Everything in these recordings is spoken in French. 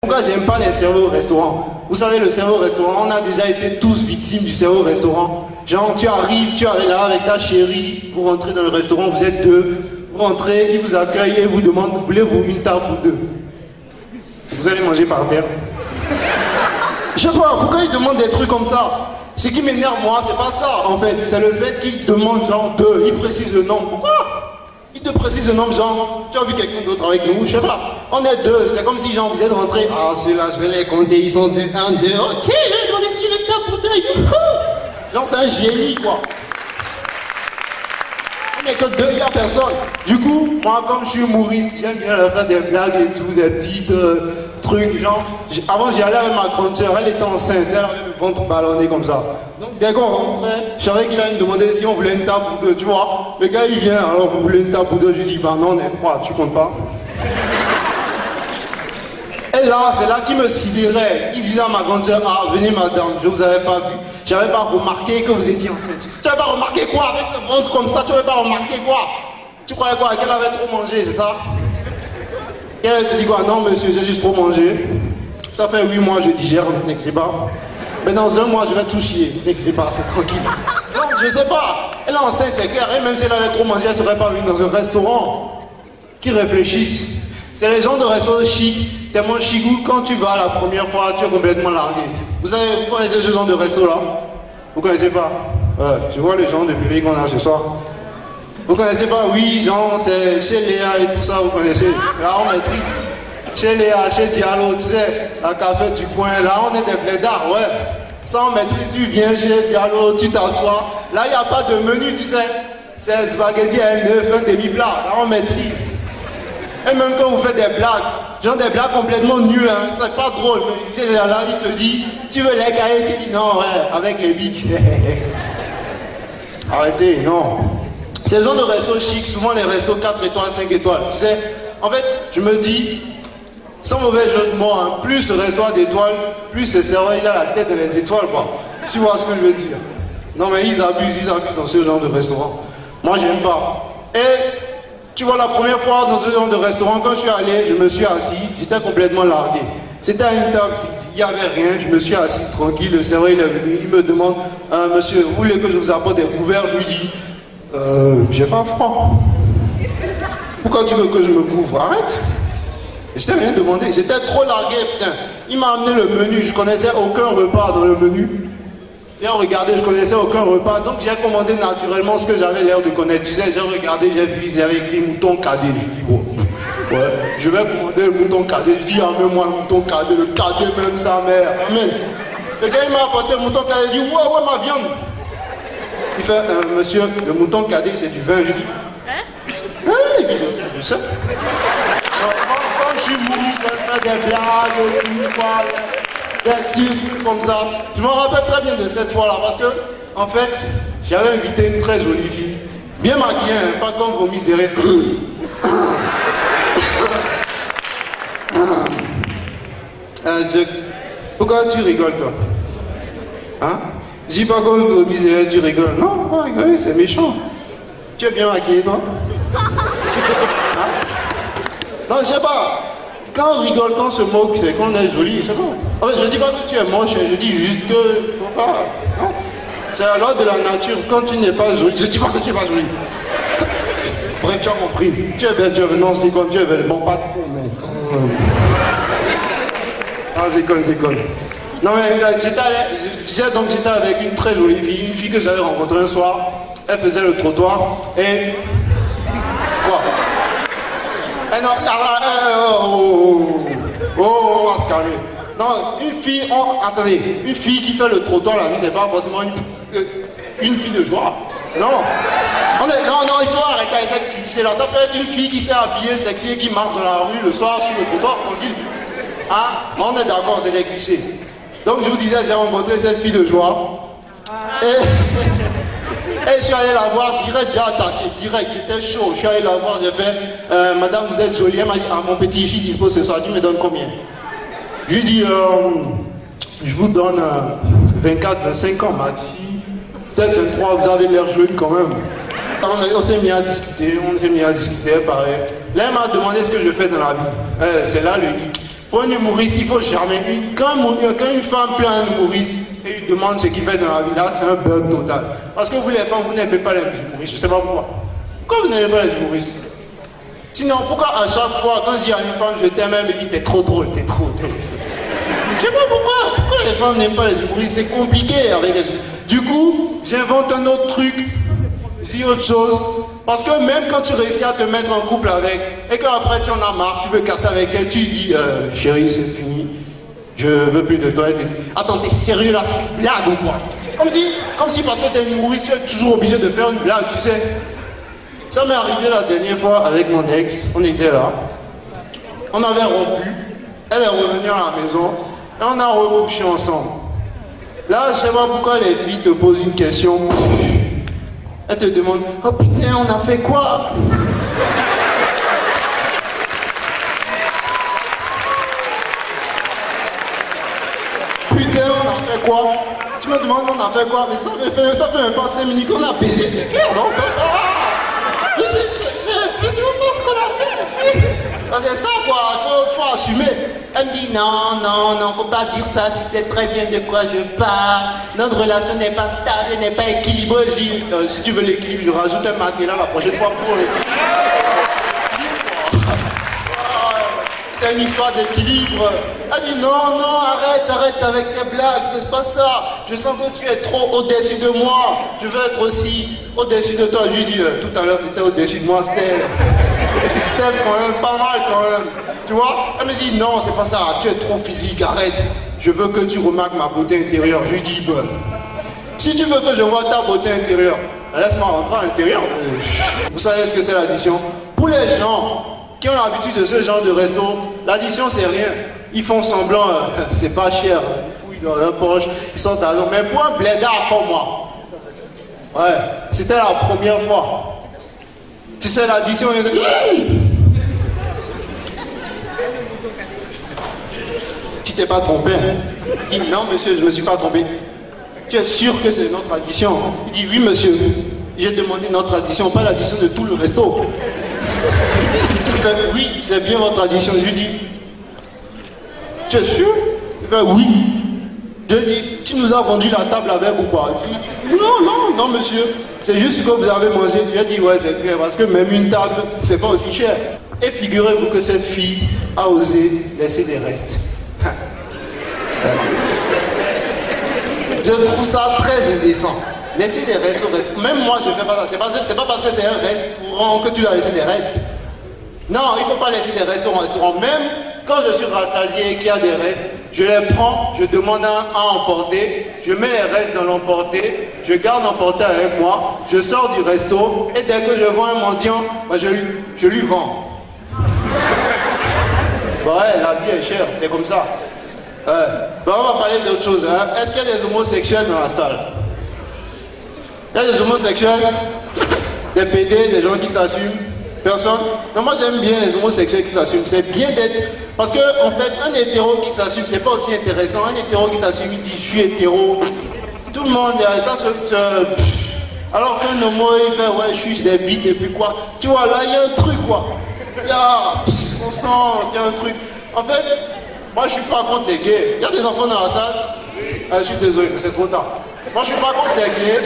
Pourquoi j'aime pas les cerveaux au restaurant? Vous savez, le cerveau au restaurant, on a déjà été tous victimes du cerveau au restaurant. Genre, tu arrives, tu es là avec ta chérie, vous rentrez dans le restaurant, vous êtes deux, vous rentrez, il vous accueille et vous demande, voulez-vous une table pour deux? Vous allez manger par terre. Je sais pas, pourquoi il demande des trucs comme ça? Ce qui m'énerve, moi, c'est pas ça, en fait. C'est le fait qu'il demande, genre, deux. Il précise le nombre. Pourquoi? Il te précise le nombre, genre, tu as vu quelqu'un d'autre avec nous? Je sais pas. On est deux. C'est comme si, genre, vous êtes rentrés. Ah, ceux-là, je vais les compter. Ils sont deux, un, deux. Ok, là, on décide de faire pour deux. Genre, c'est un génie, quoi. On n'est que deux, il n'y a personne. Du coup, moi, comme je suis humoriste, j'aime bien faire des blagues et tout, des petites trucs. Genre, avant, j'y allais avec ma grande soeur, elle était enceinte, elle avait le ventre ballonné comme ça. Donc, dès qu'on rentrait, je savais qu'il allait me demander si on voulait une table pour deux, tu vois. Le gars, il vient, alors vous voulez une table pour deux? Je lui dis, bah non, on est trois, tu comptes pas? Et là, c'est là qu'il me sidérait. Il disait à ma grande soeur, ah, venez madame, je vous avais pas vu. J'avais pas remarqué que vous étiez enceinte. Tu n'avais pas remarqué quoi? Avec le ventre comme ça, tu n'avais pas remarqué quoi? Tu croyais quoi? Qu'elle avait trop mangé, c'est ça? Et elle te dit quoi? Non monsieur, j'ai juste trop mangé. Ça fait 8 mois, je digère, ne t'inquiète pas. Mais dans 1 mois, je vais tout chier, ne t'inquiète pas, c'est tranquille. Non, je sais pas. Elle est enceinte, c'est clair. Et même si elle avait trop mangé, elle serait pas venue dans un restaurant. Qui réfléchissent. C'est les gens de restaurants chic, tellement chic où quand tu vas la première fois, tu es complètement largué. Vous connaissez ce genre de resto là? Vous connaissez pas? Je vois les gens de public qu'on a ce soir. Vous connaissez pas? Oui, genre, c'est chez Léa et tout ça, vous connaissez. Là, on maîtrise. Chez Léa, chez Diallo, tu sais, la café du coin, là, on est des blédards, ouais. Ça, on maîtrise, tu viens chez Diallo, tu t'assois. Là, il n'y a pas de menu, tu sais. C'est spaghetti à un œuf, un demi-plat. Là, on maîtrise. Et même quand vous faites des blagues, genre des blagues complètement nulles, hein, c'est pas drôle. Mais là, il te dit, tu veux les cahiers, tu dis non, ouais, avec les bics. Arrêtez, non. Ces gens de restos chics, souvent les restos 4 étoiles, 5 étoiles. Tu sais, en fait, je me dis, sans mauvais jeu de mots, hein, plus ce restaurant d'étoiles, plus ce serveur il a la tête dans les étoiles, quoi. Tu vois ce que je veux dire? Non, mais ils abusent dans ce genre de restaurant. Moi, j'aime pas. Et tu vois, la première fois dans ce genre de restaurant, quand je suis allé, je me suis assis, j'étais complètement largué. C'était à une table vide, il n'y avait rien, je me suis assis tranquille, le serveur il est venu, il me demande, monsieur, vous voulez que je vous apporte des couverts? Je lui dis, j'ai pas froid. Pourquoi tu veux que je me couvre? Arrête. Je t'ai rien demandé, j'étais trop largué, putain. Il m'a amené le menu, je connaissais aucun repas dans le menu. J'ai regardé, je connaissais aucun repas, donc j'ai commandé naturellement ce que j'avais l'air de connaître. Tu sais, j'ai regardé, j'ai vu, ils avaient écrit mouton cadet. Je dis, oh, ouais, je vais commander le mouton cadet. Je dis, amène-moi le mouton cadet, le cadet même sa mère. Amen. Le gars, il m'a apporté le mouton cadet, il dit, ouais, ma viande. Il fait, monsieur, le mouton cadet, c'est du vin. Je dis, hein? Oui, je sais. Donc, quand je suis mouru, je vais faire des blagues, tout, quoi. Des petits trucs comme ça. Je me rappelle très bien de cette fois-là parce que, en fait, j'avais invité une très jolie fille. Bien maquillée, hein, pas comme vos miss derrière. Pourquoi tu rigoles, toi? Hein? Je dis pas comme vos miss derrière, tu rigoles. Non, faut pas rigoler, c'est méchant. Tu es bien maquillée, toi? Hein? Non, je sais pas. Quand on rigole, quand on se moque, c'est qu'on est joli, je sais pas. En fait, je dis pas que tu es moche, je dis juste que faut pas. Non. C'est la loi de la nature. Quand tu n'es pas joli, je dis pas que tu es pas joli. Bref, tu as compris. Tu es belle, non, c'est quand tu es belle. Bon, pas trop, mais. Ah, c'est con. Non, mais je disais donc j'étais avec une très jolie fille, une fille que j'avais rencontrée un soir. Elle faisait le trottoir et. Quoi? Eh non, on va se calmer. Non, une fille, attendez, une fille qui fait le trottoir la nuit n'est pas forcément une fille de joie. Non. Non, il faut arrêter avec cette cliché là. Ça peut être une fille qui s'est habillée sexy et qui marche dans la rue le soir sur le trottoir tranquille. Ah, on est d'accord, c'est des clichés. Donc je vous disais, j'ai rencontré cette fille de joie. Et je suis allé la voir direct, j'ai attaqué, direct, j'étais chaud. Je suis allé la voir, j'ai fait, madame, vous êtes jolie. Elle m'a dit, ah, mon petit, je suis dispo ce soir, tu me donnes combien? Je lui dis, je vous donne 24, 25 ans, maxi. Peut-être 23, vous avez l'air jeune quand même. On s'est mis à discuter, elle parlait. Là, elle m'a demandé ce que je fais dans la vie. C'est là le geek. Pour un humoriste, il faut jamais. Quand une femme plaint un humoriste et lui demande ce qu'il fait dans la vie, là, c'est un bug total. Parce que vous, les femmes, vous n'aimez pas les humoristes. Je ne sais pas pourquoi. Pourquoi vous n'aimez pas les humoristes? Sinon, pourquoi à chaque fois, quand je dis à une femme, je t'aime, elle me dit, t'es trop drôle, t'es trop drôle. Je sais pas pourquoi. Pourquoi les femmes n'aiment pas les humoristes? C'est compliqué avec les humoristes. Du coup, j'invente un autre truc. Je dis autre chose. Parce que même quand tu réussis à te mettre en couple avec, et qu'après tu en as marre, tu veux casser avec elle, tu lui dis, chérie, c'est fini. Je veux plus de toi. Attends, t'es sérieux là, c'est une blague ou quoi? Comme si parce que t'es une humoriste, tu es toujours obligé de faire une blague, tu sais. Ça m'est arrivé la dernière fois avec mon ex, on était là. On avait rompu, elle est revenue à la maison, et on a recouché ensemble. Là, je sais pas pourquoi les filles te posent une question. Elles te demandent, oh putain, on a fait quoi? Putain, on a fait quoi? Tu me demandes, on a fait quoi? Mais ça fait même pas 5 minutes qu'on a baisé. C'est clair, non? Mais tu vois pas ce qu'on a fait? C'est ça quoi, il faut assumer. Elle me dit non, faut pas dire ça, tu sais très bien de quoi je parle. Notre relation n'est pas stable, elle n'est pas équilibrée. Je dis, si tu veux l'équilibre, je rajoute un matelas la prochaine fois pour l'équilibre. C'est une histoire d'équilibre. Elle dit non, arrête avec tes blagues, c'est pas ça. Je sens que tu es trop au-dessus de moi. Je veux être aussi au-dessus de toi. Je lui dis, tout à l'heure tu étais au-dessus de moi, Steph. Steph quand même, pas mal quand même. Tu vois? Elle me dit non, c'est pas ça, tu es trop physique, arrête. Je veux que tu remarques ma beauté intérieure. Je lui dis, si tu veux que je vois ta beauté intérieure, laisse-moi rentrer à l'intérieur. Vous savez ce que c'est l'addition? Pour les gens qui ont l'habitude de ce genre de resto, l'addition c'est rien. Ils font semblant, c'est pas cher, ils fouillent dans leur poche, ils sont à l'eau. Mais pour un blédard comme moi, ouais, c'était la première fois. Tu sais, l'addition, il dit, tu t'es pas trompé. Il dit, non monsieur, je me suis pas trompé. Tu es sûr que c'est notre addition? Il dit, oui monsieur, j'ai demandé notre addition, pas l'addition de tout le resto. Il fait, oui, c'est bien votre addition. Je lui dis, tu es sûr? Il fait, oui. Je lui dis, tu nous as vendu la table avec ou pas? Il dit, non, monsieur. C'est juste ce que vous avez mangé. Je lui ai dit, ouais, c'est clair, parce que même une table, c'est pas aussi cher. Et figurez-vous que cette fille a osé laisser des restes. Je trouve ça très indécent. Laisser des restes au resto. Même moi, je ne fais pas ça. C'est pas parce que c'est un reste courant que tu vas laisser des restes. Non, il ne faut pas laisser des restes au restaurant. Même quand je suis rassasié et qu'il y a des restes, je les prends, je demande à emporter, je mets les restes dans l'emporter, je garde l'emporter avec moi, je sors du resto et dès que je vois un mendiant, je lui vends. Ouais, la vie est chère, c'est comme ça. On va parler d'autre chose. Hein. Est-ce qu'il y a des homosexuels dans la salle? Il y a des homosexuels, des PD, des gens qui s'assument. Personne? Non, moi j'aime bien les homosexuels qui s'assument. C'est bien d'être... Parce que en fait, un hétéro qui s'assume, c'est pas aussi intéressant. Un hétéro qui s'assume, il dit je suis hétéro. Tout le monde, ça alors qu'un homo, il fait ouais, je suis des bites et puis quoi. Tu vois, là, il y a un truc quoi. On sent qu'il y a un truc. En fait, moi je suis pas contre les gays. Il y a des enfants dans la salle. Je suis désolé, mais c'est trop tard. Moi je suis pas contre les gays.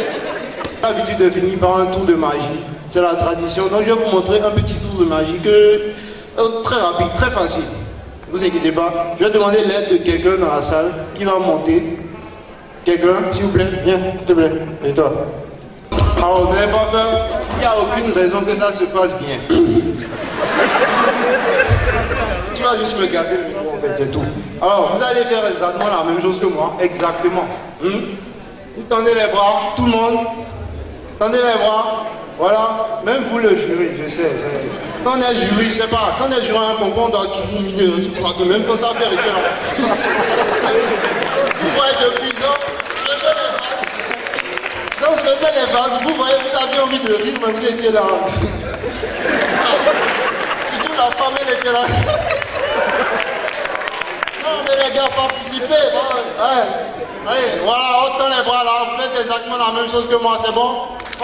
J'ai l'habitude de finir par un tour de magie. C'est la tradition. Donc je vais vous montrer un petit tour de magie très rapide, très facile. Ne vous inquiétez pas. Je vais demander l'aide de quelqu'un dans la salle qui va monter. Quelqu'un, s'il vous plaît, viens, s'il te plaît. Et toi? Alors, vous n'avez pas peur. Il n'y a aucune raison que ça se passe bien. Tu vas juste me garder le micro, en fait, c'est tout. Alors, vous allez faire exactement la même chose que moi. Exactement. Vous tendez les bras, tout le monde. Tendez les bras. Voilà. Même vous, le jury, je sais. Quand on est jury, je sais pas. Quand on est jury à un concours, on doit toujours miner. Je crois que même quand ça fait rituel. Vous voyez depuis ça, je faisais les vagues, vous voyez, vous aviez envie de rire, mais vous étiez là. Surtout la femme, elle était là. Non, mais les gars, participez. Ouais. Allez, voilà, on tend les bras là, vous faites exactement la même chose que moi, c'est bon?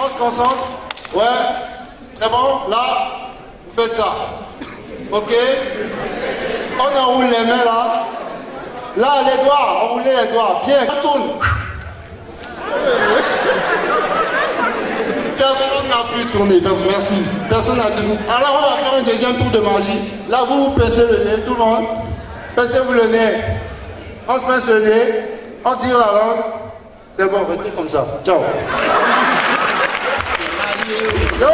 On se concentre. Ouais, c'est bon? Là, vous faites ça. Ok? On enroule les mains là. Là, les doigts, enroulez les doigts. Bien, on tourne. Personne n'a pu tourner. Merci. Personne n'a tourné. Alors, on va faire un deuxième tour de magie. Là, vous pincez le nez, tout le monde. Pincez-vous le nez. On se pince le nez. On tire la langue. C'est bon, restez comme ça. Ciao. Yo.